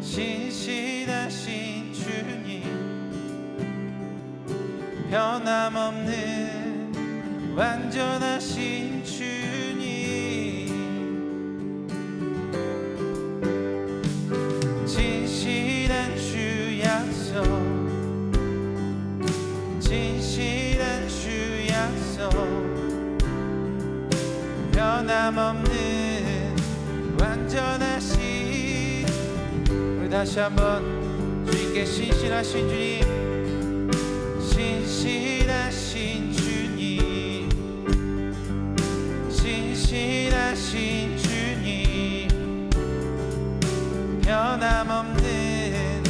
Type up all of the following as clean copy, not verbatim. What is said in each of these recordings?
신실하신 주님, 변함없는 완전하신 주님, 진실한 주 약속, 진실한 주 약속, 변함없는 완전하신. 우리 다시 한번 주님께 신실하신 주님, 신실하신 주님, 신실하신 주님, 변함없는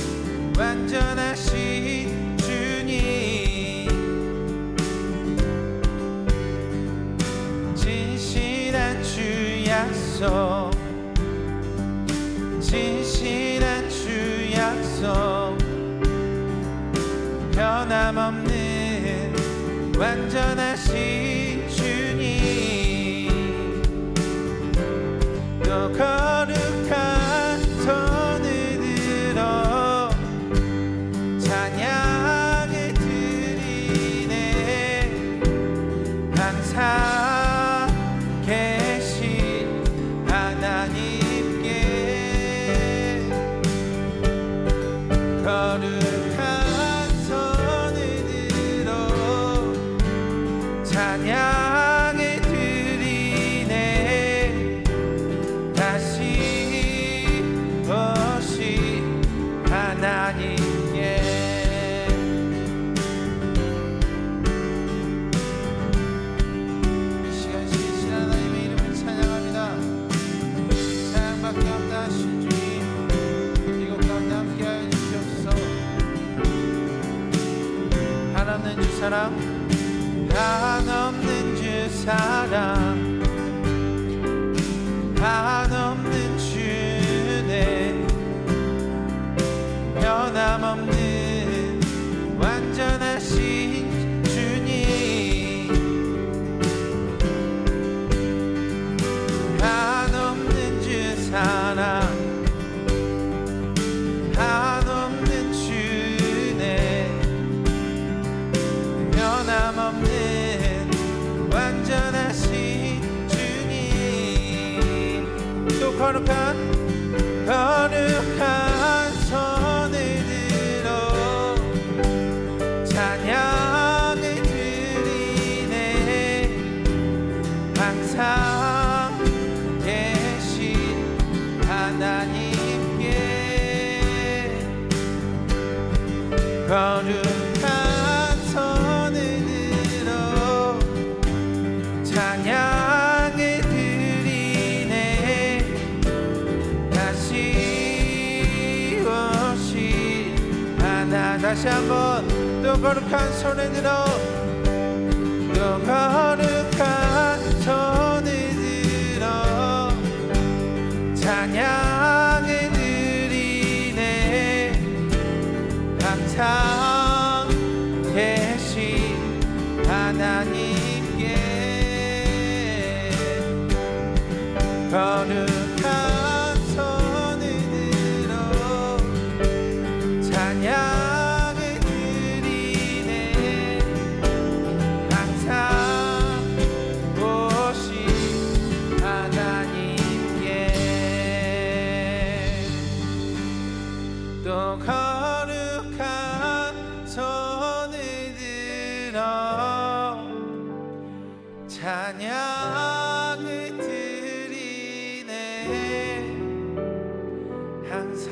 완전하신 주님, 진실한 주 약속, 진실한 주 약속, 변함없는 완전하신 주님, 또 거룩한 손을 들어 찬양을 드리네. 항상 계신 하나님께 거룩한 손을 들어 찬양을 드리네. 다시 오신 하나님께 이 시간 신실한 하나님의 이름을 찬양합니다. 찬양밖에 없다 하신 주님, 이곳 가운데 함께하여 주시옵소서. 한없는 주 사랑, 한없는 주 사랑, 한없는 주네, 변함없는 완전하신 주님, 한없는 주 사랑, 한없는 주네, 변함없는 완전하신 주님, 또 거룩한 손을 들어 찬양을 드리네. 항상 계신 하나님께 거룩한 손을 들어 찬양을 드리네. 다시 오신 하나. 다시 한번 또 거룩한 손을 들어, 또 거룩한 손을 들어 찬양을 드리네. 항상 계신 하나님께 거룩한 손을 들어 찬양을 드리네. 항상 오신 하나님께 또 거룩한 손을 들어 찬양을 드리네. 항상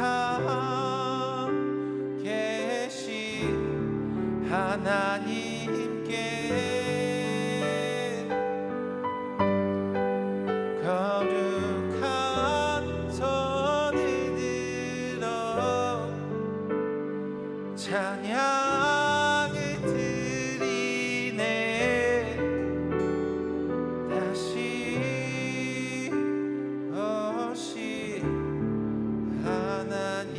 계신 하나님께 거룩한 손을 들어 찬양을 드리네. 다시 오신 하나님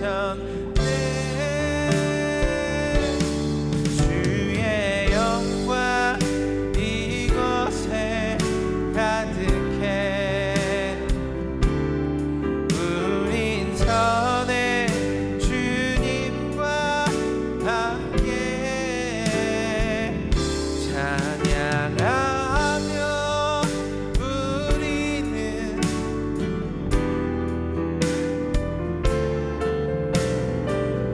되셨네. 주의 영광 이곳에 가득해. 우린 선해 주님과 함께 찬양하며 우리는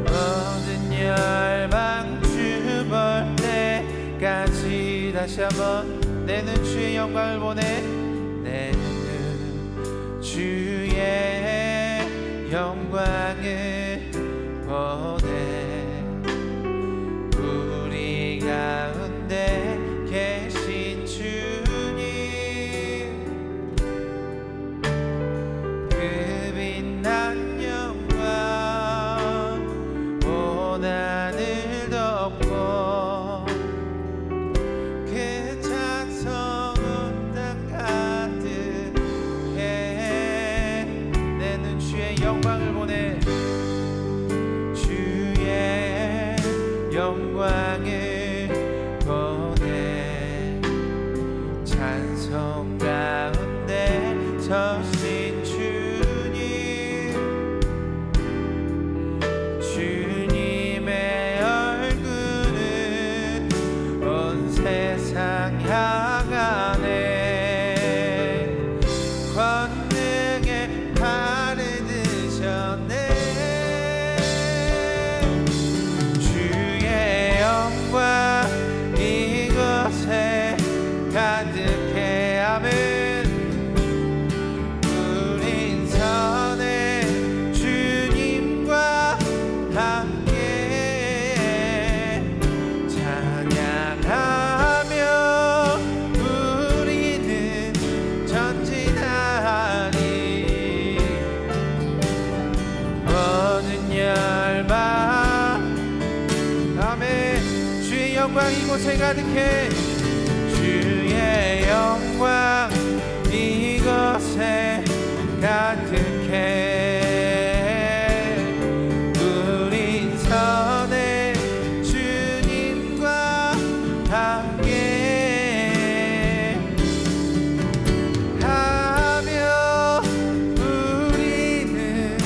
모든 열방 주볼 때까지. 다시 한번 내 눈 주의 영광을 보내. 내 눈 주의 영광을 보내. 우리 가운데 계신 주님, 그 빛난 영광 온 하늘 덮고 그 찬송 온 땅 가득해. 내 눈 주의 영광을 보내. 주의 영광을 보내. 찬송 가운데 서신 주님, 주님의 얼굴은 온 세상 향하네. 권능의 발을 드셨네. 주의 영광 이곳에 가득해. 아멘. 우린 선해 주님과 함께 찬양하며 우리는 전진하리. 모든 열방 아멘. 주의 영광 이곳에 가득해. 주의 영광 이곳에 가득해. 우린 선해 주님과 함께 하며 우리는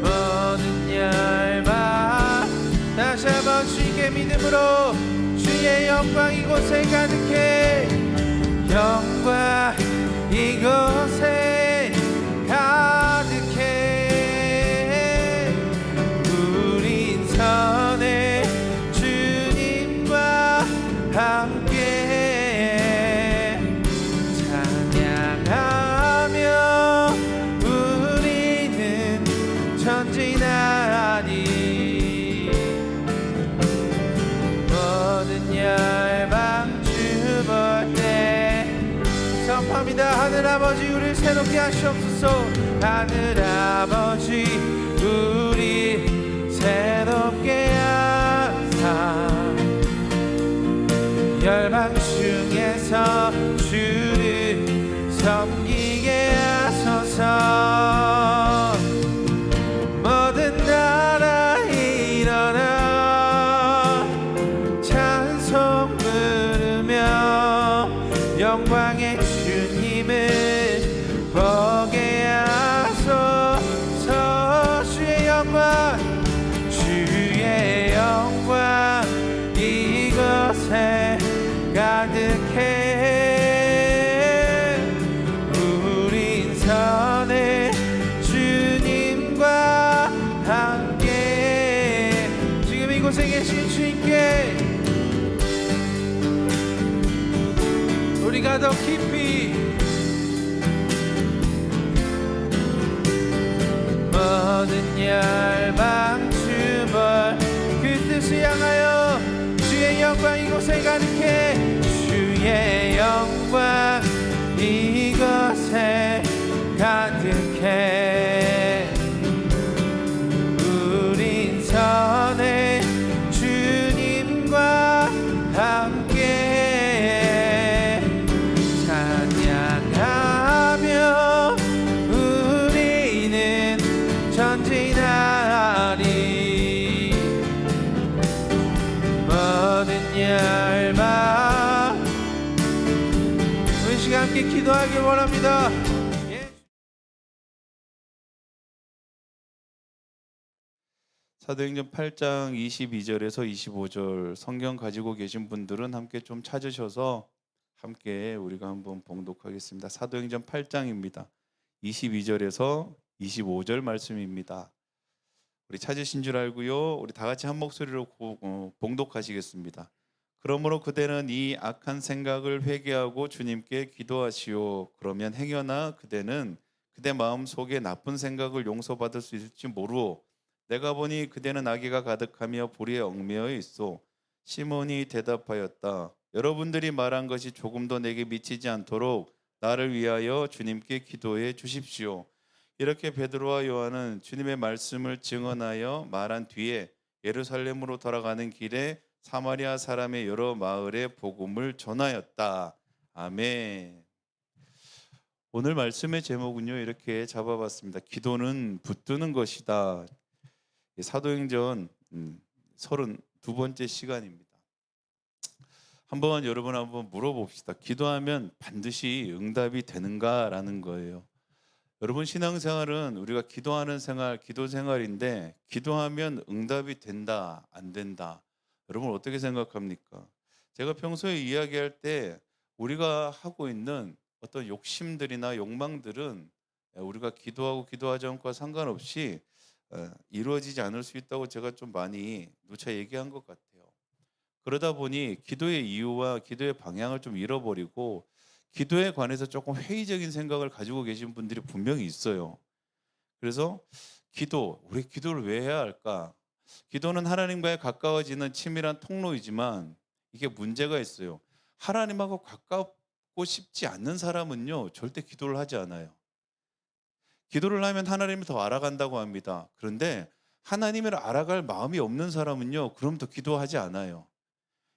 모든 열방. 다시 한번 주님께 믿음으로. 주의 영광 이곳에 가득해. 영광 이곳에 가득해. 우린 선해 주님과 함께 찬양하며 우리는 전진하리. 모든 열방 주볼 때 선포합니다. 하늘아버지 우리를 새롭게 하시옵소서. 하늘아버지 우리 새롭게 하사 열방 중에서 주를 섬기게 하소서. 모든 나라 일어나 찬송 부르며 영광의 주님을 보게 하소서. 주의 영광 주의 영광 이곳에 가득해. 우린 선해 주님과 함께. 지금 이곳에 계신 주님께 우리가 더 깊이 모든 열방 주벌 그 뜻을 향하여 주의 영광 이곳에 가득해. 주의 영광 이곳에 가득해. 우린 선해 주님과 함께 찬양하며 지나리 모든 얇아 우리 시간 함께 기도하길 원합니다. 사도행전 8장 22절에서 25절 성경 가지고 계신 분들은 함께 좀 찾으셔서 함께 우리가 한번 봉독하겠습니다. 사도행전 8장입니다. 22절에서 25절 말씀입니다. 우리 찾으신 줄 알고요. 우리 다 같이 한 목소리로 봉독하시겠습니다. 그러므로 그대는 이 악한 생각을 회개하고 주님께 기도하시오. 그러면 행여나 그대는 그대 마음 속에 나쁜 생각을 용서받을 수 있을지 모르오. 내가 보니 그대는 악의가 가득하며 불의에 얽매여 있소. 시몬이 대답하였다. 여러분들이 말한 것이 조금도 내게 미치지 않도록 나를 위하여 주님께 기도해 주십시오. 이렇게 베드로와 요한은 주님의 말씀을 증언하여 말한 뒤에 예루살렘으로 돌아가는 길에 사마리아 사람의 여러 마을에 복음을 전하였다. 아멘. 오늘 말씀의 제목은요, 이렇게 잡아봤습니다. 기도는 붙드는 것이다. 사도행전 32번째 시간입니다. 여러분 한번 물어봅시다. 기도하면 반드시 응답이 되는가라는 거예요. 여러분 신앙생활은 우리가 기도하는 생활, 기도 생활인데 기도하면 응답이 된다, 안 된다. 여러분 어떻게 생각합니까? 제가 평소에 이야기할 때 우리가 하고 있는 어떤 욕심들이나 욕망들은 우리가 기도하고 기도하지 않고 상관없이 이루어지지 않을 수 있다고 제가 좀 많이 누차 얘기한 것 같아요. 그러다 보니 기도의 이유와 기도의 방향을 좀 잃어버리고 기도에 관해서 조금 회의적인 생각을 가지고 계신 분들이 분명히 있어요. 그래서 우리 기도를 왜 해야 할까? 기도는 하나님과의 가까워지는 치밀한 통로이지만 이게 문제가 있어요. 하나님하고 가깝고 싶지 않는 사람은요, 절대 기도를 하지 않아요. 기도를 하면 하나님을 더 알아간다고 합니다. 그런데 하나님을 알아갈 마음이 없는 사람은요, 그럼 더 기도하지 않아요.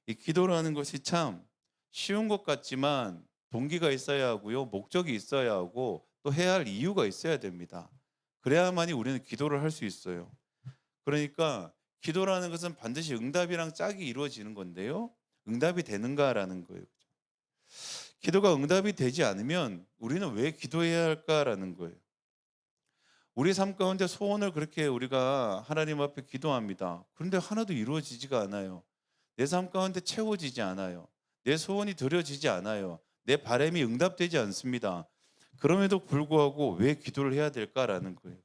이 기도라는 것이 참 쉬운 것 같지만 동기가 있어야 하고요, 목적이 있어야 하고 또 해야 할 이유가 있어야 됩니다. 그래야만이 우리는 기도를 할 수 있어요. 그러니까 기도라는 것은 반드시 응답이랑 짝이 이루어지는 건데요, 응답이 되는가라는 거예요. 기도가 응답이 되지 않으면 우리는 왜 기도해야 할까라는 거예요. 우리 삶 가운데 소원을 그렇게 우리가 하나님 앞에 기도합니다. 그런데 하나도 이루어지지가 않아요. 내 삶 가운데 채워지지 않아요. 내 소원이 들어지지 않아요. 내 바람이 응답되지 않습니다. 그럼에도 불구하고 왜 기도를 해야 될까라는 거예요.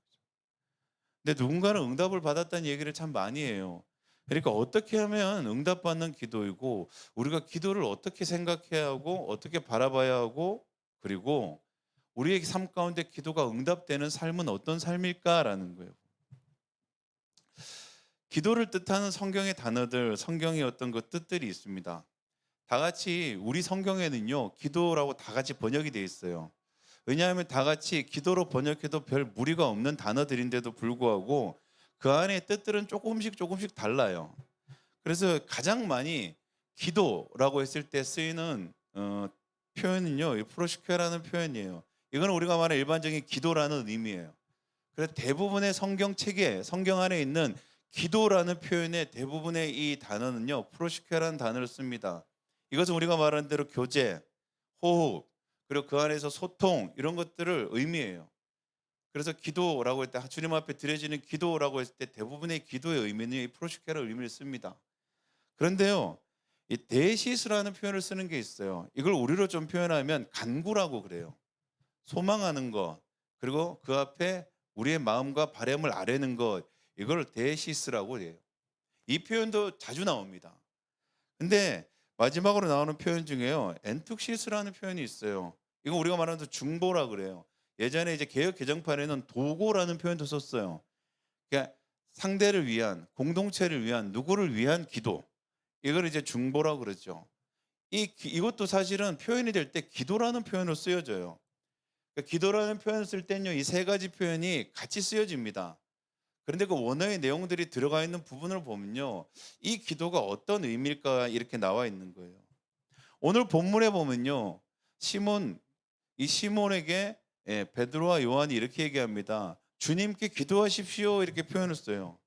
근데 누군가는 응답을 받았다는 얘기를 참 많이 해요. 그러니까 어떻게 하면 응답받는 기도이고 우리가 기도를 어떻게 생각해야 하고 어떻게 바라봐야 하고 그리고 우리의 삶 가운데 기도가 응답되는 삶은 어떤 삶일까라는 거예요. 기도를 뜻하는 성경의 단어들, 성경의 어떤 그 뜻들이 있습니다. 다 같이 우리 성경에는요, 기도라고 다 같이 번역이 되어 있어요. 왜냐하면 다 같이 기도로 번역해도 별 무리가 없는 단어들인데도 불구하고 그 안에 뜻들은 조금씩 달라요. 그래서 가장 많이 기도라고 했을 때 쓰이는 표현은요, 프로시케라는 표현이에요. 이건 우리가 말하는 일반적인 기도라는 의미예요. 그래서 대부분의 성경 책에 성경 안에 있는 기도라는 표현의 대부분의 이 단어는요, 프로시케라는 단어를 씁니다. 이것은 우리가 말하는 대로 교제, 호흡, 그리고 그 안에서 소통 이런 것들을 의미해요. 그래서 기도라고 할 때 주님 앞에 드려지는 기도라고 했을 때 대부분의 기도의 의미는 이 프로시케라는 의미를 씁니다. 그런데요, 이 데시스라는 표현을 쓰는 게 있어요. 이걸 우리로 좀 표현하면 간구라고 그래요. 소망하는 것, 그리고 그 앞에 우리의 마음과 바람을 아뢰는 것, 이걸 데시스라고 해요. 이 표현도 자주 나옵니다. 근데 마지막으로 나오는 표현 중에요, 엔툭시스라는 표현이 있어요. 이거 우리가 말하는 중보라 그래요. 예전에 이제 개역 개정판에는 도고라는 표현도 썼어요. 그러니까 상대를 위한, 공동체를 위한, 누구를 위한 기도. 이걸 이제 중보라고 그러죠. 이것도 사실은 표현이 될 때 기도라는 표현으로 쓰여져요. 그러니까 기도라는 표현을 쓸 때는요, 이 세 가지 표현이 같이 쓰여집니다. 그런데 그 원어의 내용들이 들어가 있는 부분을 보면요, 이 기도가 어떤 의미일까 이렇게 나와 있는 거예요. 오늘 본문에 보면요, 시몬에게 베드로와 요한이 이렇게 얘기합니다. 주님께 기도하십시오 이렇게 표현을 써요.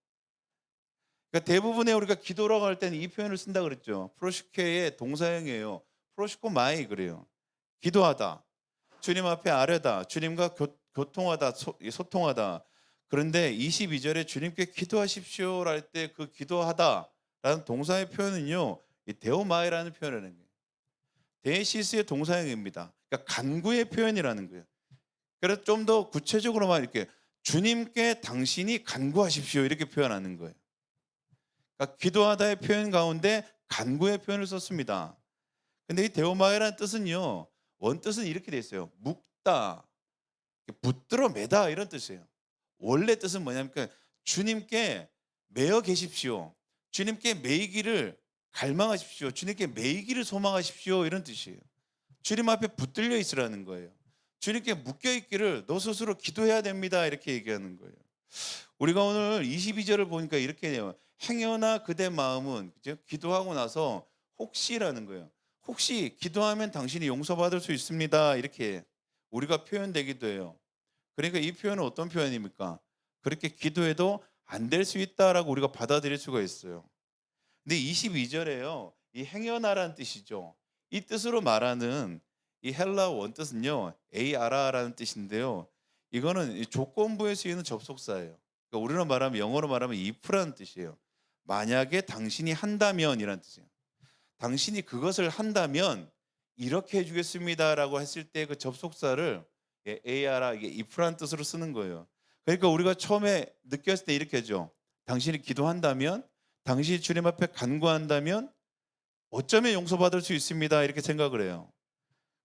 그러니까 대부분의 우리가 기도라고 할 때는 이 표현을 쓴다 그랬죠. 프로시케의 동사형이에요. 프로시코 마이 그래요. 기도하다. 주님 앞에 아뢰다. 주님과 교통하다. 소통하다. 그런데 22절에 주님께 기도하십시오 할 때 그 기도하다라는 동사의 표현은요. 이 데오마이라는 표현이라는 거예요. 데시스의 동사형입니다. 그러니까 간구의 표현이라는 거예요. 그래서 좀 더 구체적으로만 이렇게 주님께 당신이 간구하십시오 이렇게 표현하는 거예요. 그러니까 기도하다의 표현 가운데 간구의 표현을 썼습니다. 근데 이 데오마이라는 뜻은요. 원뜻은 이렇게 돼 있어요. 묵다, 붙들어 매다 이런 뜻이에요. 원래 뜻은 뭐냐면 주님께 매어 계십시오. 주님께 매이기를 갈망하십시오. 주님께 매이기를 소망하십시오 이런 뜻이에요. 주님 앞에 붙들려 있으라는 거예요. 주님께 묶여 있기를 너 스스로 기도해야 됩니다 이렇게 얘기하는 거예요. 우리가 오늘 22절을 보니까 이렇게 해요. 행여나 그대 마음은 그죠? 기도하고 나서 혹시라는 거예요. 혹시 기도하면 당신이 용서받을 수 있습니다. 이렇게 우리가 표현되기도 해요. 그러니까 이 표현은 어떤 표현입니까? 그렇게 기도해도 안 될 수 있다라고 우리가 받아들일 수가 있어요. 근데 22절에요. 이 행여나라는 뜻이죠. 이 뜻으로 말하는 이 헬라 원뜻은요. 에이아라라는 뜻인데요. 이거는 이 조건부에 쓰이는 접속사예요. 그러니까 우리로 말하면 영어로 말하면 if라는 뜻이에요. 만약에 당신이 한다면이라는 뜻이에요. 당신이 그것을 한다면 이렇게 해주겠습니다라고 했을 때 그 접속사를 에이아라 이게 if라는 뜻으로 쓰는 거예요. 그러니까 우리가 처음에 느꼈을 때 이렇게 하죠. 당신이 기도한다면, 당신이 주님 앞에 간구한다면 어쩌면 용서받을 수 있습니다. 이렇게 생각을 해요.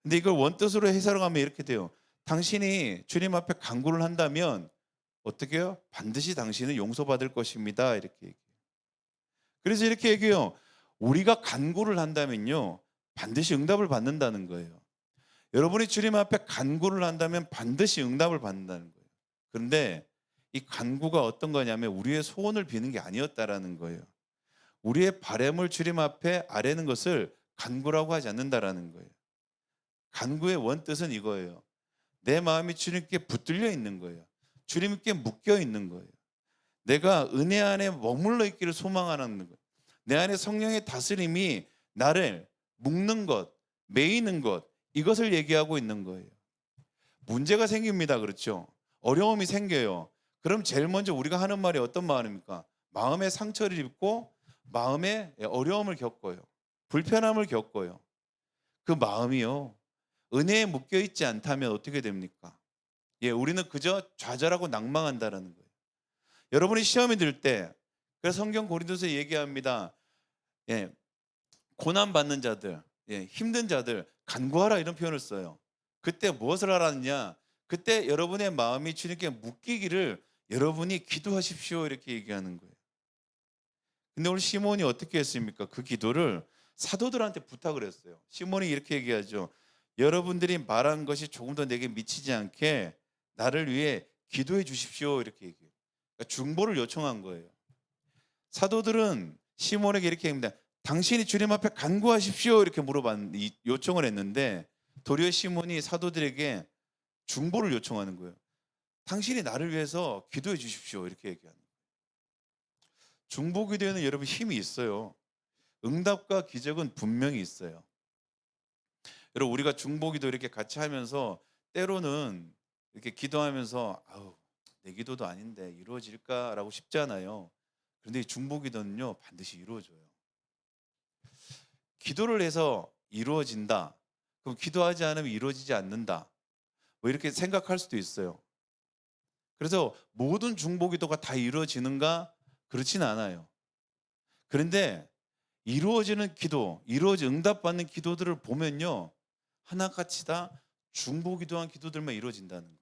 근데 이걸 원뜻으로 해석을 하면 이렇게 돼요. 당신이 주님 앞에 간구를 한다면 어떻게 해요? 반드시 당신은 용서받을 것입니다. 이렇게 얘기해요. 그래서 이렇게 얘기해요. 우리가 간구를 한다면요. 반드시 응답을 받는다는 거예요. 여러분이 주님 앞에 간구를 한다면 반드시 응답을 받는다는 거예요. 그런데 이 간구가 어떤 거냐면 우리의 소원을 비는 게 아니었다라는 거예요. 우리의 바램을 주님 앞에 아뢰는 것을 간구라고 하지 않는다라는 거예요. 간구의 원뜻은 이거예요. 내 마음이 주님께 붙들려 있는 거예요. 주님께 묶여 있는 거예요. 내가 은혜 안에 머물러 있기를 소망하는 거예요. 내 안에 성령의 다스림이 나를 묶는 것, 매이는 것, 이것을 얘기하고 있는 거예요. 문제가 생깁니다. 그렇죠? 어려움이 생겨요. 그럼 제일 먼저 우리가 하는 말이 어떤 말입니까? 마음의 상처를 입고 마음에 어려움을 겪어요. 불편함을 겪어요. 그 마음이요. 은혜에 묶여 있지 않다면 어떻게 됩니까? 예, 우리는 그저 좌절하고 낭망한다라는 거예요. 여러분이 시험이 들 때, 그래서 성경 고린도서에 얘기합니다. 예, 고난 받는 자들, 예, 힘든 자들 간구하라 이런 표현을 써요. 그때 무엇을 하라느냐? 그때 여러분의 마음이 주님께 묶이기를 여러분이 기도하십시오 이렇게 얘기하는 거예요. 근데 오늘 시몬이 어떻게 했습니까? 그 기도를 사도들한테 부탁을 했어요. 시몬이 이렇게 얘기하죠. 여러분들이 말한 것이 조금 더 내게 미치지 않게 나를 위해 기도해 주십시오 이렇게 얘기해요. 그러니까 중보를 요청한 거예요. 사도들은 시몬에게 이렇게 얘기합니다. 당신이 주님 앞에 간구하십시오 이렇게 요청을 했는데 도리어 시몬이 사도들에게 중보를 요청하는 거예요. 당신이 나를 위해서 기도해 주십시오 이렇게 얘기하는 거예요. 중보 기도에는 여러분 힘이 있어요. 응답과 기적은 분명히 있어요. 여러분 우리가 중보 기도 이렇게 같이 하면서 때로는 이렇게 기도하면서 아우 내 기도도 아닌데 이루어질까라고 싶잖아요. 그런데 이 중보 기도는요 반드시 이루어져요. 기도를 해서 이루어진다. 그럼 기도하지 않으면 이루어지지 않는다. 뭐 이렇게 생각할 수도 있어요. 그래서 모든 중보 기도가 다 이루어지는가? 그렇진 않아요. 그런데 이루어지는 기도, 응답받는 기도들을 보면요. 하나같이 다 중보 기도한 기도들만 이루어진다는 거예요.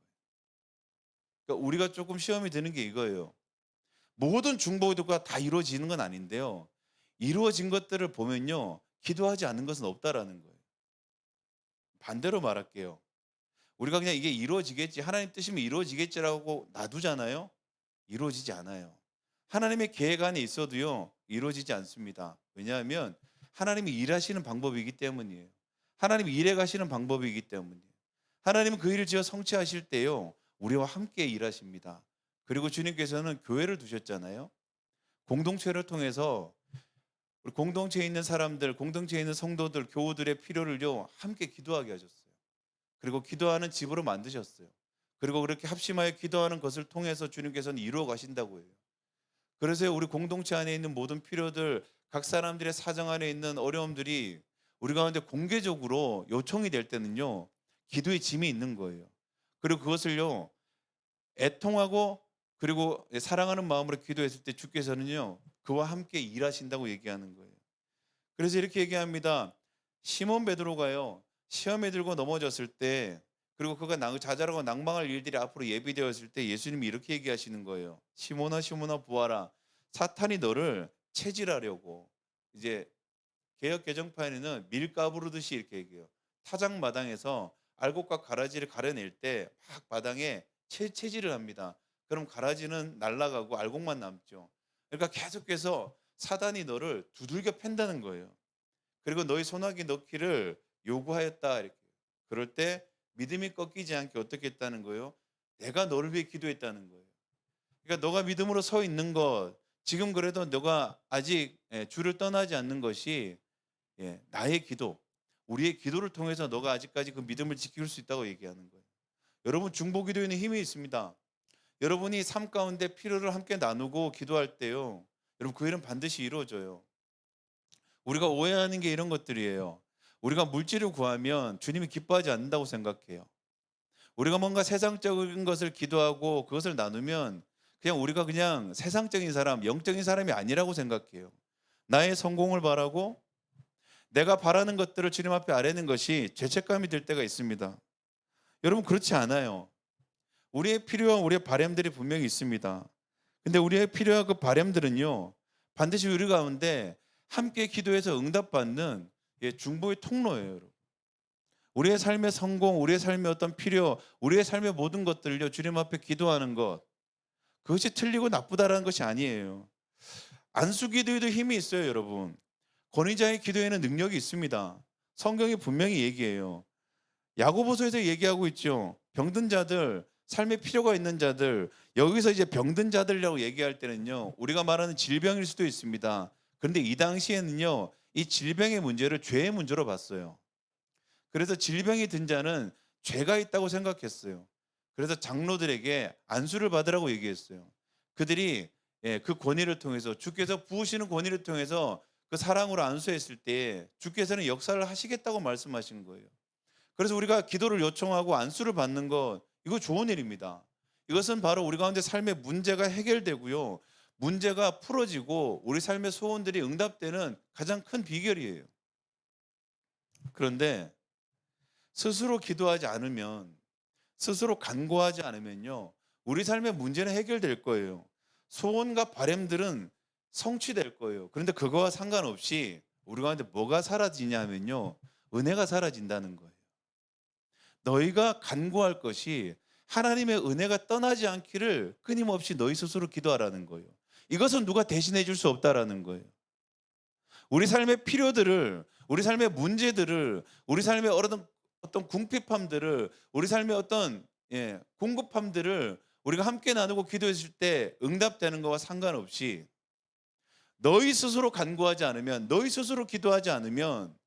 그러니까 우리가 조금 시험이 되는 게 이거예요. 모든 중보 기도가 다 이루어지는 건 아닌데요. 이루어진 것들을 보면요. 기도하지 않는 것은 없다라는 거예요. 반대로 말할게요. 우리가 그냥 이게 이루어지겠지, 하나님 뜻이면 이루어지겠지라고 놔두잖아요. 이루어지지 않아요. 하나님의 계획 안에 있어도요. 이루어지지 않습니다. 왜냐하면 하나님이 일하시는 방법이기 때문이에요. 하나님이 일해 가시는 방법이기 때문이에요. 하나님은 그 일을 지어 성취하실 때요. 우리와 함께 일하십니다. 그리고 주님께서는 교회를 두셨잖아요. 공동체를 통해서 우리 공동체에 있는 사람들, 공동체에 있는 성도들, 교우들의 필요를요 함께 기도하게 하셨어요. 그리고 기도하는 집으로 만드셨어요. 그리고 그렇게 합심하여 기도하는 것을 통해서 주님께서는 이루어 가신다고 해요. 그래서 우리 공동체 안에 있는 모든 필요들, 각 사람들의 사정 안에 있는 어려움들이 우리 가운데 공개적으로 요청이 될 때는요, 기도의 짐이 있는 거예요. 그리고 그것을요, 애통하고 그리고 사랑하는 마음으로 기도했을 때 주께서는요, 그와 함께 일하신다고 얘기하는 거예요. 그래서 이렇게 얘기합니다. 시몬 베드로가요, 시험에 들고 넘어졌을 때, 그리고 그가 자잘하고 낭망할 일들이 앞으로 예비되었을 때 예수님이 이렇게 얘기하시는 거예요. 시몬아 시몬아 부하라. 사탄이 너를 체질하려고, 이제 개역 개정판에는 밀가부르듯이 이렇게 얘기해요. 타작마당에서 알곡과 가라지를 가려낼 때 막 마당에 채질을 합니다. 그럼 가라지는 날아가고 알곡만 남죠. 그러니까 계속해서 사단이 너를 두들겨 팬다는 거예요. 그리고 너희 손아귀 넣기를 요구하였다 이렇게. 그럴 때 믿음이 꺾이지 않게 어떻게 했다는 거예요? 내가 너를 위해 기도했다는 거예요. 그러니까 너가 믿음으로 서 있는 것, 지금 그래도 너가 아직 주를 떠나지 않는 것이 나의 기도, 우리의 기도를 통해서 너가 아직까지 그 믿음을 지킬 수 있다고 얘기하는 거예요. 여러분 중보 기도에는 힘이 있습니다. 여러분이 삶 가운데 필요를 함께 나누고 기도할 때요. 여러분 그 일은 반드시 이루어져요. 우리가 오해하는 게 이런 것들이에요. 우리가 물질을 구하면 주님이 기뻐하지 않는다고 생각해요. 우리가 뭔가 세상적인 것을 기도하고 그것을 나누면 그냥 우리가 그냥 세상적인 사람, 영적인 사람이 아니라고 생각해요. 나의 성공을 바라고 내가 바라는 것들을 주님 앞에 아뢰는 것이 죄책감이 들 때가 있습니다. 여러분 그렇지 않아요. 우리의 필요와 우리의 바램들이 분명히 있습니다. 근데 우리의 필요와 그 바램들은요. 반드시 우리 가운데 함께 기도해서 응답받는 중보의 통로예요, 여러분. 우리의 삶의 성공, 우리의 삶의 어떤 필요, 우리의 삶의 모든 것들을요. 주님 앞에 기도하는 것. 그것이 틀리고 나쁘다라는 것이 아니에요. 안수 기도에도 힘이 있어요, 여러분. 권위자의 기도에는 능력이 있습니다. 성경이 분명히 얘기해요. 야고보서에서 얘기하고 있죠. 병든 자들, 삶의 필요가 있는 자들, 여기서 이제 병든 자들이라고 얘기할 때는요. 우리가 말하는 질병일 수도 있습니다. 그런데 이 당시에는요. 이 질병의 문제를 죄의 문제로 봤어요. 그래서 질병이 든 자는 죄가 있다고 생각했어요. 그래서 장로들에게 안수를 받으라고 얘기했어요. 그들이 그 권위를 통해서 주께서 부으시는 권위를 통해서 그 사랑으로 안수했을 때 주께서는 역사를 하시겠다고 말씀하신 거예요. 그래서 우리가 기도를 요청하고 안수를 받는 것 이거 좋은 일입니다. 이것은 바로 우리 가운데 삶의 문제가 해결되고요. 문제가 풀어지고 우리 삶의 소원들이 응답되는 가장 큰 비결이에요. 그런데 스스로 기도하지 않으면 스스로 간구하지 않으면요. 우리 삶의 문제는 해결될 거예요. 소원과 바램들은 성취될 거예요. 그런데 그거와 상관없이 우리 가운데 뭐가 사라지냐면요. 은혜가 사라진다는 거예요. 너희가 간구할 것이 하나님의 은혜가 떠나지 않기를 끊임없이 너희 스스로 기도하라는 거예요. 이것은 누가 대신해 줄 수 없다라는 거예요. 우리 삶의 필요들을, 우리 삶의 문제들을, 우리 삶의 어떤 궁핍함들을, 우리 삶의 어떤 공급함들을 우리가 함께 나누고 기도했을 때 응답되는 것과 상관없이 너희 스스로 간구하지 않으면, 너희 스스로 기도하지 않으면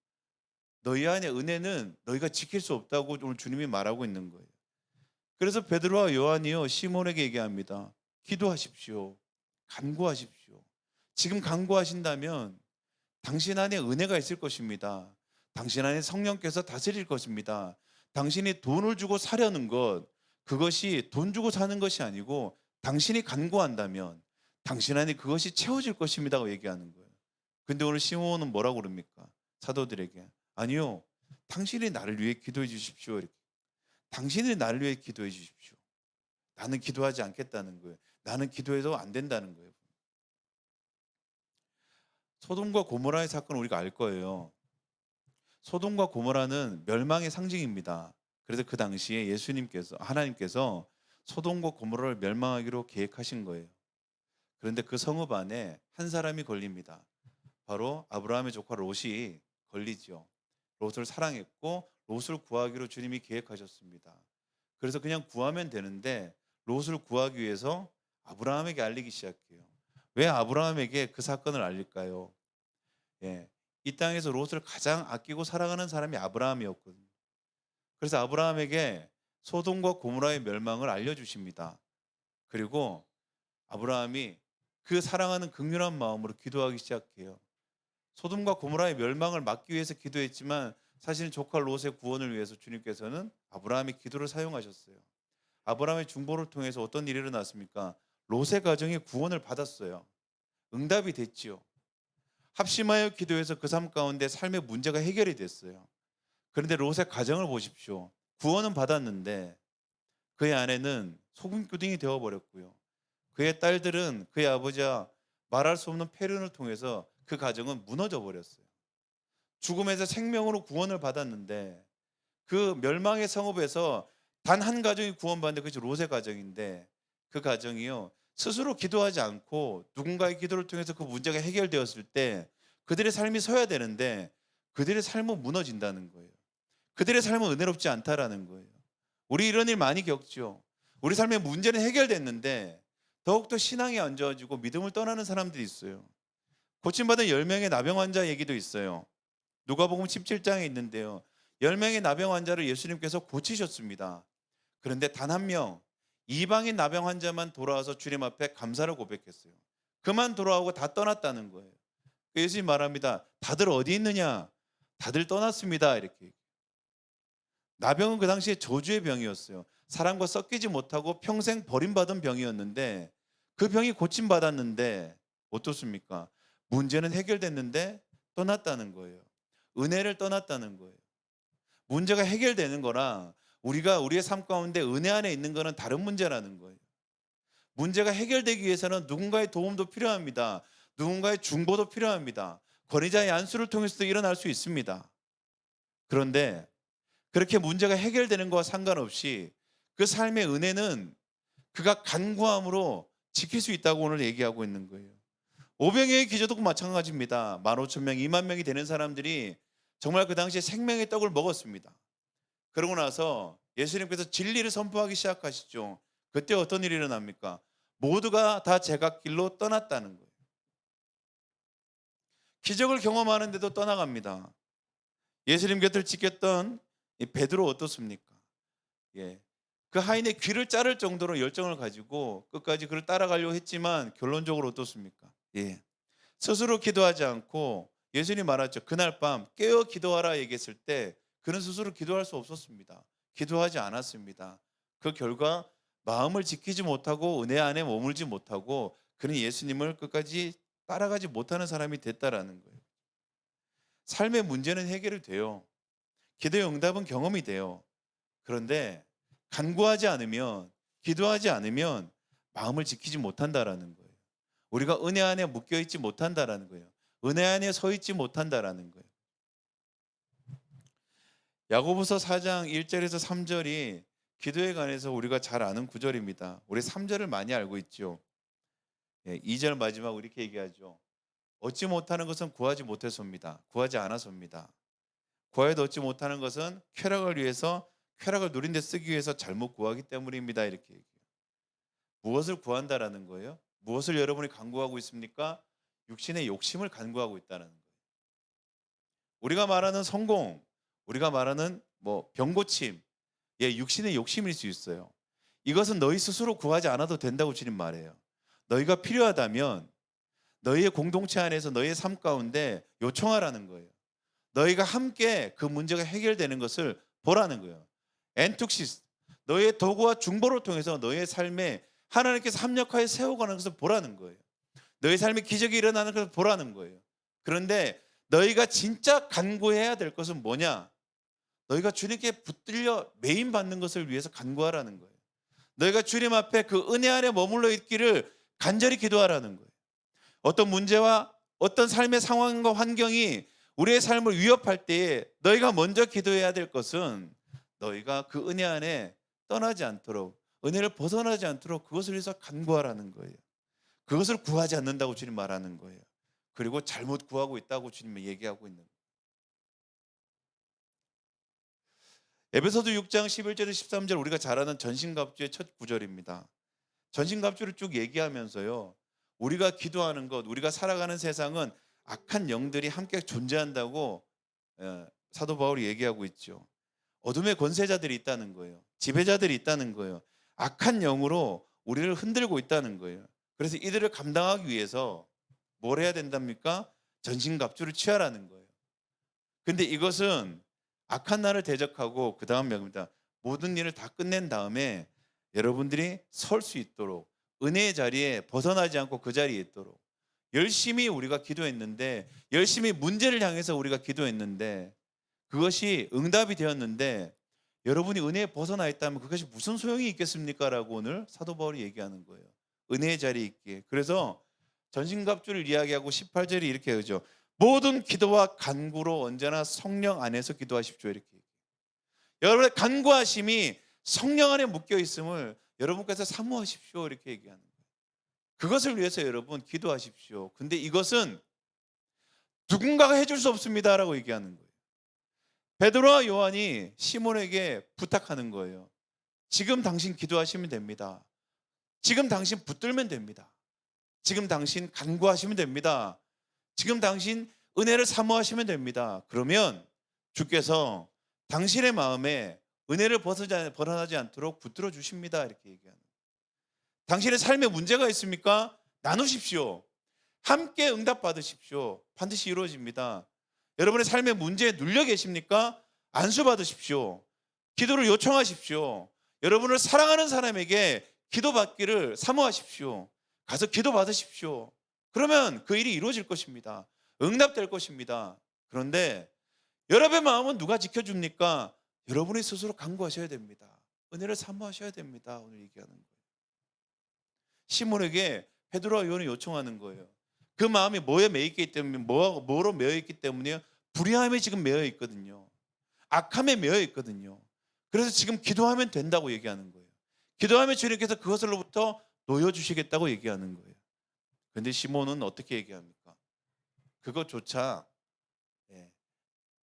너희 안에 은혜는 너희가 지킬 수 없다고 오늘 주님이 말하고 있는 거예요. 그래서 베드로와 요한이요 시몬에게 얘기합니다. 기도하십시오. 간구하십시오. 지금 간구하신다면 당신 안에 은혜가 있을 것입니다. 당신 안에 성령께서 다스릴 것입니다. 당신이 돈을 주고 사려는 것, 그것이 돈 주고 사는 것이 아니고 당신이 간구한다면 당신 안에 그것이 채워질 것입니다고 얘기하는 거예요. 근데 오늘 시몬은 뭐라고 그럽니까? 사도들에게. 아니요. 당신이 나를 위해 기도해 주십시오. 이렇게. 당신이 나를 위해 기도해 주십시오. 나는 기도하지 않겠다는 거예요. 나는 기도해도 안 된다는 거예요. 소돔과 고모라의 사건을 우리가 알 거예요. 소돔과 고모라는 멸망의 상징입니다. 그래서 그 당시에 하나님께서 소돔과 고모라를 멸망하기로 계획하신 거예요. 그런데 그 성읍 안에 한 사람이 걸립니다. 바로 아브라함의 조카 롯이 걸리죠. 롯을 사랑했고 롯을 구하기로 주님이 계획하셨습니다. 그래서 그냥 구하면 되는데 롯을 구하기 위해서 아브라함에게 알리기 시작해요. 왜 아브라함에게 그 사건을 알릴까요? 예. 이 땅에서 롯을 가장 아끼고 사랑하는 사람이 아브라함이었거든요. 그래서 아브라함에게 소돔과 고모라의 멸망을 알려주십니다. 그리고 아브라함이 그 사랑하는 극률한 마음으로 기도하기 시작해요. 소돔과 고모라의 멸망을 막기 위해서 기도했지만 사실은 조카 롯의 구원을 위해서 주님께서는 아브라함의 기도를 사용하셨어요. 아브라함의 중보를 통해서 어떤 일이 일어났습니까? 롯의 가정이 구원을 받았어요. 응답이 됐지요. 합심하여 기도해서 그 삶 가운데 삶의 문제가 해결이 됐어요. 그런데 롯의 가정을 보십시오. 구원은 받았는데 그의 아내는 소금기둥이 되어버렸고요. 그의 딸들은 그의 아버지와 말할 수 없는 폐륜을 통해서 그 가정은 무너져 버렸어요. 죽음에서 생명으로 구원을 받았는데 그 멸망의 성읍에서 단 한 가정이 구원받는데 그것이 롯의 가정인데 그 가정이요. 스스로 기도하지 않고 누군가의 기도를 통해서 그 문제가 해결되었을 때 그들의 삶이 서야 되는데 그들의 삶은 무너진다는 거예요. 그들의 삶은 은혜롭지 않다라는 거예요. 우리 이런 일 많이 겪죠. 우리 삶의 문제는 해결됐는데 더욱더 신앙이 안 좋아지고 믿음을 떠나는 사람들이 있어요. 고침받은 10명의 나병 환자 얘기도 있어요. 누가복음 17장에 있는데요. 10명의 나병 환자를 예수님께서 고치셨습니다. 그런데 단 한 명, 이방인 나병 환자만 돌아와서 주님 앞에 감사를 고백했어요. 그만 돌아오고 다 떠났다는 거예요. 예수님 말합니다. 다들 어디 있느냐? 다들 떠났습니다. 이렇게. 나병은 그 당시에 저주의 병이었어요. 사람과 섞이지 못하고 평생 버림받은 병이었는데 그 병이 고침받았는데 어떻습니까? 문제는 해결됐는데 떠났다는 거예요. 은혜를 떠났다는 거예요. 문제가 해결되는 거랑 우리가 우리의 삶 가운데 은혜 안에 있는 거는 다른 문제라는 거예요. 문제가 해결되기 위해서는 누군가의 도움도 필요합니다. 누군가의 중보도 필요합니다. 권위자의 안수를 통해서도 일어날 수 있습니다. 그런데 그렇게 문제가 해결되는 것과 상관없이 그 삶의 은혜는 그가 간구함으로 지킬 수 있다고 오늘 얘기하고 있는 거예요. 오병이의 기저도 마찬가지입니다. 15,000명, 2만 명이 되는 사람들이 정말 그 당시에 생명의 떡을 먹었습니다. 그러고 나서 예수님께서 진리를 선포하기 시작하시죠. 그때 어떤 일이 일어납니까? 모두가 다 제각길로 떠났다는 거예요. 기적을 경험하는데도 떠나갑니다. 예수님 곁을 지켰던 이 베드로 어떻습니까? 예. 그 하인의 귀를 자를 정도로 열정을 가지고 끝까지 그를 따라가려고 했지만 결론적으로 어떻습니까? 예. 스스로 기도하지 않고 예수님이 말하죠. 그날 밤 깨어 기도하라 얘기했을 때 그는 스스로 기도할 수 없었습니다. 기도하지 않았습니다. 그 결과 마음을 지키지 못하고 은혜 안에 머물지 못하고 그는 예수님을 끝까지 따라가지 못하는 사람이 됐다라는 거예요. 삶의 문제는 해결이 돼요. 기도의 응답은 경험이 돼요. 그런데 간구하지 않으면 기도하지 않으면 마음을 지키지 못한다라는 거예요. 우리가 은혜 안에 묶여 있지 못한다라는 거예요. 은혜 안에 서 있지 못한다라는 거예요. 야고보서 4장 1절에서 3절이 기도에 관해서 우리가 잘 아는 구절입니다. 우리 3절을 많이 알고 있죠. 2절 마지막 이렇게 얘기하죠. 얻지 못하는 것은 구하지 못해서입니다. 구하지 않아서입니다. 구하여도 얻지 못하는 것은 쾌락을 위해서 쾌락을 누린 데 쓰기 위해서 잘못 구하기 때문입니다. 이렇게 얘기해요. 무엇을 구한다라는 거예요? 무엇을 여러분이 간구하고 있습니까? 육신의 욕심을 간구하고 있다는 거예요. 우리가 말하는 성공, 우리가 말하는 병고침, 육신의 욕심일 수 있어요. 이것은 너희 스스로 구하지 않아도 된다고 주님 말해요. 너희가 필요하다면 너희의 공동체 안에서 너희의 삶 가운데 요청하라는 거예요. 너희가 함께 그 문제가 해결되는 것을 보라는 거예요. 엔툭시스, 너희의 도구와 중보를 통해서 너희의 삶에 하나님께서 합력하여 세워가는 것을 보라는 거예요. 너희 삶에 기적이 일어나는 것을 보라는 거예요. 그런데 너희가 진짜 간구해야 될 것은 뭐냐? 너희가 주님께 붙들려 메인 받는 것을 위해서 간구하라는 거예요. 너희가 주님 앞에 그 은혜 안에 머물러 있기를 간절히 기도하라는 거예요. 어떤 문제와 어떤 삶의 상황과 환경이 우리의 삶을 위협할 때에 너희가 먼저 기도해야 될 것은 너희가 그 은혜 안에 떠나지 않도록 은혜를 벗어나지 않도록 그것을 위해서 간구하라는 거예요. 그것을 구하지 않는다고 주님 말하는 거예요. 그리고 잘못 구하고 있다고 주님이 얘기하고 있는 거예요. 에베소서 6장 11절에서 13절 우리가 잘 아는 전신갑주의 첫 구절입니다. 전신갑주를 쭉 얘기하면서요. 우리가 기도하는 것, 우리가 살아가는 세상은 악한 영들이 함께 존재한다고 사도 바울이 얘기하고 있죠. 어둠의 권세자들이 있다는 거예요. 지배자들이 있다는 거예요. 악한 영으로 우리를 흔들고 있다는 거예요. 그래서 이들을 감당하기 위해서 뭘 해야 된답니까? 전신갑주를 취하라는 거예요. 근데 이것은 악한 날을 대적하고 그 다음 명입니다. 모든 일을 다 끝낸 다음에 여러분들이 설 수 있도록 은혜의 자리에 벗어나지 않고 그 자리에 있도록 열심히 우리가 기도했는데 열심히 문제를 향해서 우리가 기도했는데 그것이 응답이 되었는데 여러분이 은혜에 벗어나 있다면 그것이 무슨 소용이 있겠습니까? 라고 오늘 사도 바울이 얘기하는 거예요. 은혜의 자리에 있기에. 그래서 전신갑주를 이야기하고 18절이 이렇게 하죠. 모든 기도와 간구로 언제나 성령 안에서 기도하십시오. 이렇게. 여러분의 간구하심이 성령 안에 묶여 있음을 여러분께서 사모하십시오. 이렇게 얘기하는 거예요. 그것을 위해서 여러분 기도하십시오. 근데 이것은 누군가가 해줄 수 없습니다라고 얘기하는 거예요. 베드로와 요한이 시몬에게 부탁하는 거예요. 지금 당신 기도하시면 됩니다. 지금 당신 붙들면 됩니다. 지금 당신 간구하시면 됩니다. 지금 당신 은혜를 사모하시면 됩니다. 그러면 주께서 당신의 마음에 은혜를 벗어나지 않도록 붙들어 주십니다. 이렇게 얘기하는 거예요. 당신의 삶에 문제가 있습니까? 나누십시오. 함께 응답 받으십시오. 반드시 이루어집니다. 여러분의 삶에 문제에 눌려 계십니까? 안수 받으십시오. 기도를 요청하십시오. 여러분을 사랑하는 사람에게 기도받기를 사모하십시오. 가서 기도 받으십시오. 그러면 그 일이 이루어질 것입니다. 응답될 것입니다. 그런데 여러분의 마음은 누가 지켜줍니까? 여러분이 스스로 간구하셔야 됩니다. 은혜를 사모하셔야 됩니다. 오늘 얘기하는 거예요. 시몬에게 베드로와 요한이 요청하는 거예요. 그 마음이 뭐에 매여 있기 때문에 뭐로 매여 있기 때문에 불의함에 지금 매여 있거든요. 악함에 매여 있거든요. 그래서 지금 기도하면 된다고 얘기하는 거예요. 기도하면 주님께서 그것으로부터 놓여 주시겠다고 얘기하는 거예요. 그런데 시몬은 어떻게 얘기합니까? 그것조차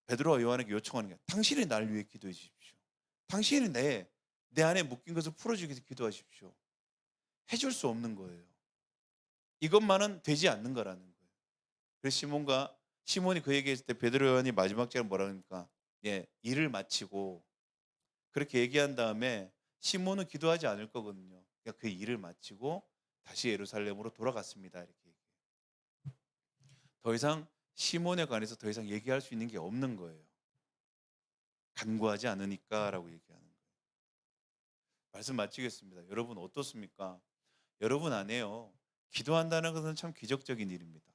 베드로와 요한에게 요청하는 게 당신이 날 위해 기도해 주십시오. 당신이 내 안에 묶인 것을 풀어주기 위해서 기도하십시오. 해줄 수 없는 거예요. 이것만은 되지 않는 거라는 거예요. 그래서 시몬이 그 얘기했을 때 베드로 요한이 마지막 절에 뭐라 그러니까 일을 마치고 그렇게 얘기한 다음에 시몬은 기도하지 않을 거거든요. 그러니까 그 일을 마치고 다시 예루살렘으로 돌아갔습니다. 이렇게 더 이상 시몬에 관해서 더 이상 얘기할 수 있는 게 없는 거예요. 간구하지 않으니까라고 얘기하는 거예요. 말씀 마치겠습니다. 여러분 어떻습니까? 여러분 안에요. 기도한다는 것은 참 기적적인 일입니다.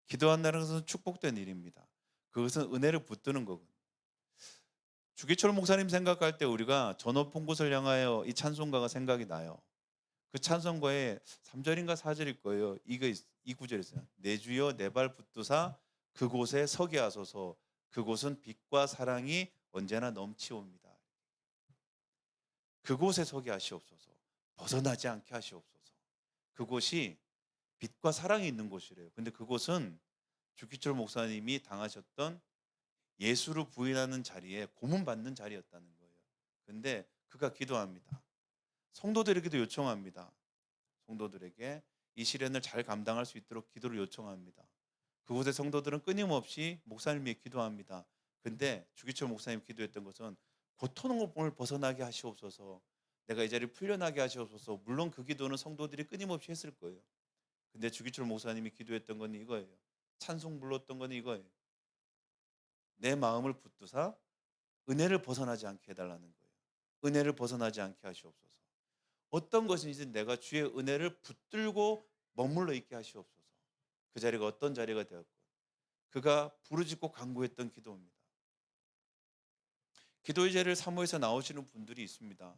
기도한다는 것은 축복된 일입니다. 그것은 은혜를 붙드는 거거든요. 주기철 목사님 생각할 때 우리가 저 높은 곳을 향하여 이 찬송가가 생각이 나요. 그 찬송가에 3절인가 4절일 거예요. 이 구절이 있어요. 내 주여 내 발 붙드사 그곳에 서게 하소서. 그곳은 빛과 사랑이 언제나 넘치옵니다. 그곳에 서게 하시옵소서. 벗어나지 않게 하시옵소서. 그곳이 빛과 사랑이 있는 곳이래요. 근데 그곳은 주기철 목사님이 당하셨던 예수를 부인하는 자리에 고문받는 자리였다는 거예요. 근데 그가 기도합니다. 성도들에게도 요청합니다. 성도들에게 이 시련을 잘 감당할 수 있도록 기도를 요청합니다. 그곳의 성도들은 끊임없이 목사님 위해 기도합니다. 근데 주기철 목사님 기도했던 것은 고통을 벗어나게 하시옵소서. 내가 이 자리를 풀려나게 하시옵소서. 물론 그 기도는 성도들이 끊임없이 했을 거예요. 근데 주기철 목사님이 기도했던 건 이거예요. 찬송 불렀던 건 이거예요. 내 마음을 붙드사 은혜를 벗어나지 않게 해달라는 거예요. 은혜를 벗어나지 않게 하시옵소서. 어떤 것인지 내가 주의 은혜를 붙들고 머물러 있게 하시옵소서. 그 자리가 어떤 자리가 되었고 그가 부르짖고 간구했던 기도입니다. 기도의 자리를 사모해서 나오시는 분들이 있습니다.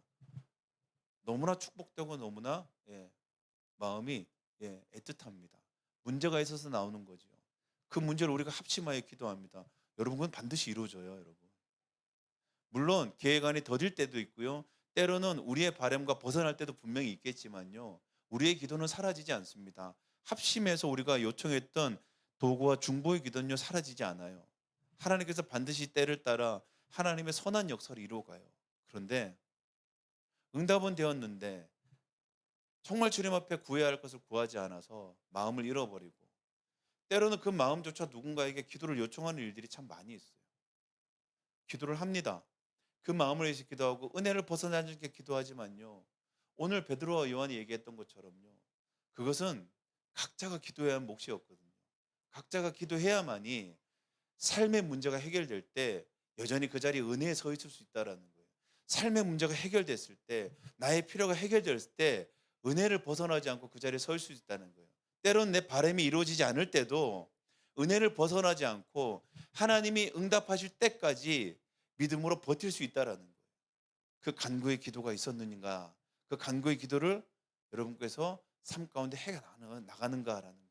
너무나 축복되고 너무나 마음이 애틋합니다. 문제가 있어서 나오는 거죠. 그 문제를 우리가 합심하여 기도합니다. 여러분 그건 반드시 이루어져요. 여러분. 물론 계획안이 더딜 때도 있고요. 때로는 우리의 바람과 벗어날 때도 분명히 있겠지만요. 우리의 기도는 사라지지 않습니다. 합심해서 우리가 요청했던 도구와 중보의 기도는요 사라지지 않아요. 하나님께서 반드시 때를 따라 하나님의 선한 역사를 이루어가요. 그런데 응답은 되었는데 정말 주님 앞에 구해야 할 것을 구하지 않아서 마음을 잃어버리고, 때로는 그 마음조차 누군가에게 기도를 요청하는 일들이 참 많이 있어요. 기도를 합니다. 그 마음을 위해서 기도하고 은혜를 벗어나지 않게 기도하지만요, 오늘 베드로와 요한이 얘기했던 것처럼요, 그것은 각자가 기도해야 하는 몫이었거든요. 각자가 기도해야만이 삶의 문제가 해결될 때 여전히 그 자리에 은혜에 서 있을 수 있다라는 거예요. 삶의 문제가 해결됐을 때, 나의 필요가 해결됐을 때 은혜를 벗어나지 않고 그 자리에 설 수 있다는 거예요. 때로는 내 바람이 이루어지지 않을 때도 은혜를 벗어나지 않고 하나님이 응답하실 때까지 믿음으로 버틸 수 있다라는 거예요. 그 간구의 기도가 있었는가? 그 간구의 기도를 여러분께서 삶 가운데 해 나가는가라는 거예요.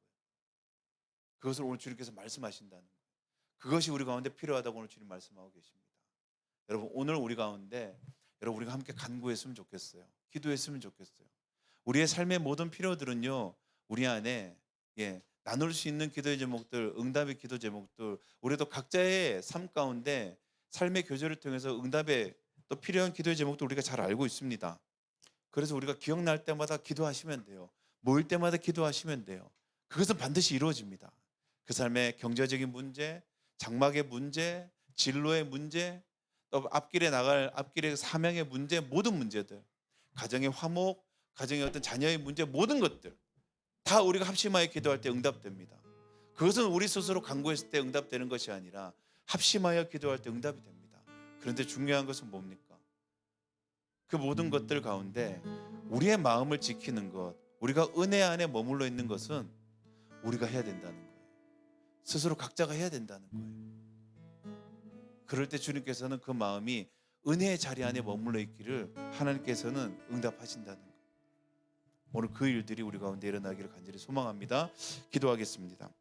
그것을 오늘 주님께서 말씀하신다는 거예요. 그것이 우리 가운데 필요하다고 오늘 주님 말씀하고 계십니다. 여러분, 오늘 우리 가운데 여러분 우리가 함께 간구했으면 좋겠어요. 기도했으면 좋겠어요. 우리의 삶의 모든 필요들은요, 우리 안에 나눌 수 있는 기도의 제목들, 응답의 기도 제목들, 우리도 각자의 삶 가운데 삶의 교제를 통해서 응답의 또 필요한 기도의 제목도 우리가 잘 알고 있습니다. 그래서 우리가 기억날 때마다 기도하시면 돼요. 모일 때마다 기도하시면 돼요. 그것은 반드시 이루어집니다. 그 삶의 경제적인 문제, 장막의 문제, 진로의 문제, 또 앞길의 사명의 문제, 모든 문제들, 가정의 화목, 가정의 어떤 자녀의 문제, 모든 것들 다 우리가 합심하여 기도할 때 응답됩니다. 그것은 우리 스스로 간구했을 때 응답되는 것이 아니라 합심하여 기도할 때 응답이 됩니다. 그런데 중요한 것은 뭡니까? 그 모든 것들 가운데 우리의 마음을 지키는 것, 우리가 은혜 안에 머물러 있는 것은 우리가 해야 된다는 거예요. 스스로 각자가 해야 된다는 거예요. 그럴 때 주님께서는 그 마음이 은혜의 자리 안에 머물러 있기를 하나님께서는 응답하신다는 거예요. 오늘 그 일들이 우리 가운데 일어나기를 간절히 소망합니다. 기도하겠습니다.